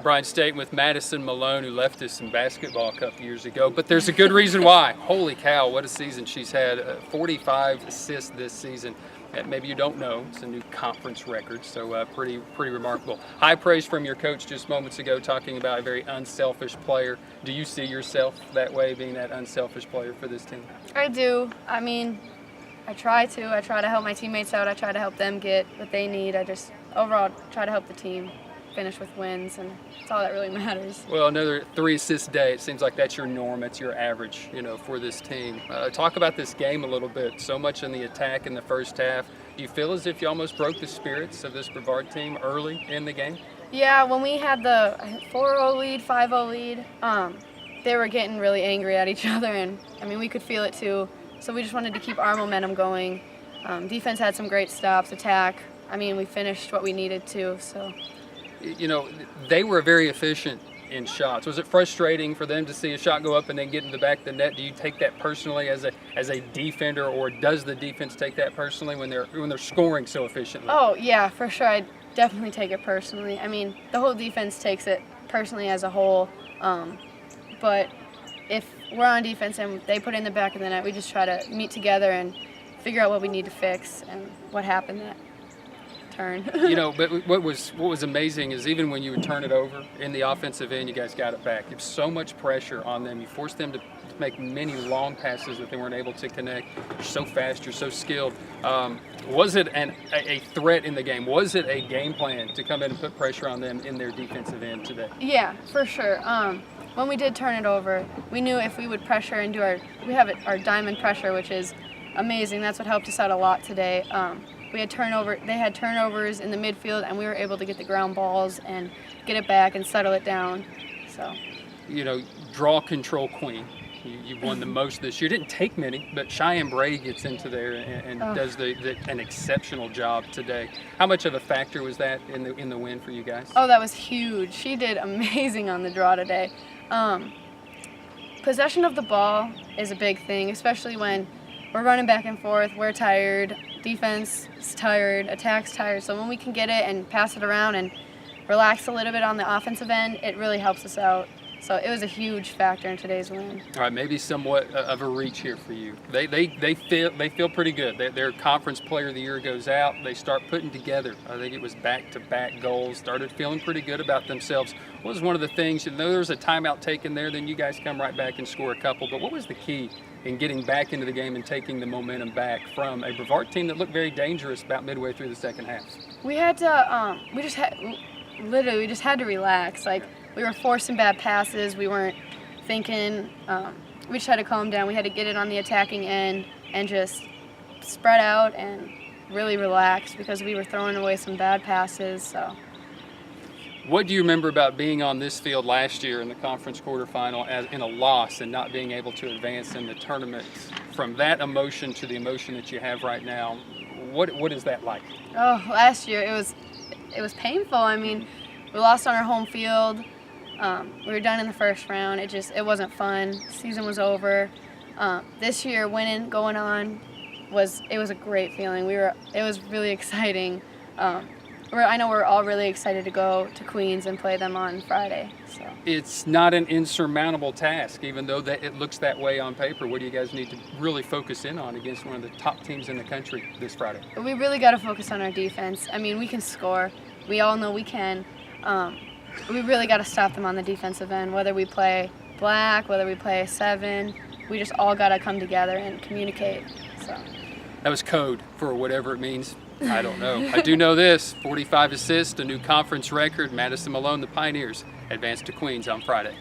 Brian Stayton with Madison Malone, who left us in basketball a couple years ago, but there's a good reason why. Holy cow, what a season she's had. 45 assists this season. Maybe you don't know, it's a new conference record, so pretty remarkable. High praise from your coach just moments ago, talking about a very unselfish player. Do you see yourself that way, being that unselfish player for this team? I do. I mean, I try to. I try to help my teammates out. I try to help them get what they need. I just, overall, try to help the team finish with wins, and that's all that really matters. Well, another 3 assists a day, it seems like that's your norm, that's your average, for this team. Talk about this game a little bit. So much in the attack in the first half. Do you feel as if you almost broke the spirits of this Brevard team early in the game? Yeah, when we had the 4-0 lead, 5-0 lead, they were getting really angry at each other, and I mean, we could feel it too. So we just wanted to keep our momentum going. Defense had some great stops, attack. I mean, we finished what we needed to, so. They were very efficient in shots. Was it frustrating for them to see a shot go up and then get in the back of the net? Do you take that personally as a defender, or does the defense take that personally when they're scoring so efficiently? Oh yeah, for sure. I definitely take it personally. I mean, the whole defense takes it personally as a whole. But if we're on defense and they put it in the back of the net, we just try to meet together and figure out what we need to fix and what happened that turn. But what was amazing is even when you would turn it over in the offensive end, you guys got it back. There's so much pressure on them. You forced them to make many long passes that they weren't able to connect. You're so fast. You're so skilled. Was it a threat in the game? Was it a game plan to come in and put pressure on them in their defensive end today? Yeah, for sure. When we did turn it over, we knew if we would pressure and do our diamond pressure, which is amazing. That's what helped us out a lot today. They had turnovers in the midfield, and we were able to get the ground balls and get it back and settle it down. So, draw control queen. You won the most this year. Didn't take many, but Cheyenne Bray gets into there and does an exceptional job today. How much of a factor was that in the win for you guys? Oh, that was huge. She did amazing on the draw today. Possession of the ball is a big thing, especially when we're running back and forth. We're tired. Defense is tired. Attack's tired. So when we can get it and pass it around and relax a little bit on the offensive end, it really helps us out. So it was a huge factor in today's win. All right, maybe somewhat of a reach here for you. They feel pretty good. Their conference player of the year goes out. They start putting together. I think it was back-to-back goals. Started feeling pretty good about themselves. What was one of the things? There was a timeout taken there. Then you guys come right back and score a couple. But what was the key in getting back into the game and taking the momentum back from a Brevard team that looked very dangerous about midway through the second half? We had to. We just had to relax. We were forcing bad passes. We weren't thinking. We just had to calm down. We had to get it on the attacking end and just spread out and really relax because we were throwing away some bad passes. So. What do you remember about being on this field last year in the conference quarterfinal in a loss and not being able to advance in the tournament? From that emotion to the emotion that you have right now, what is that like? Oh, last year it was painful. I mean, we lost on our home field. We were done in the first round. It wasn't fun. The season was over. This year, winning, going on, it was a great feeling. It was really exciting. I know we're all really excited to go to Queens and play them on Friday. So. It's not an insurmountable task, even though it looks that way on paper. What do you guys need to really focus in on against one of the top teams in the country this Friday? We really got to focus on our defense. I mean, we can score. We all know we can. We really got to stop them on the defensive end, whether we play black, whether we play 7. We just all got to come together and communicate. So. That was code for whatever it means. I don't know. I do know this, 45 assists, a new conference record. Madison Malone, the Pioneers, advanced to Queens on Friday.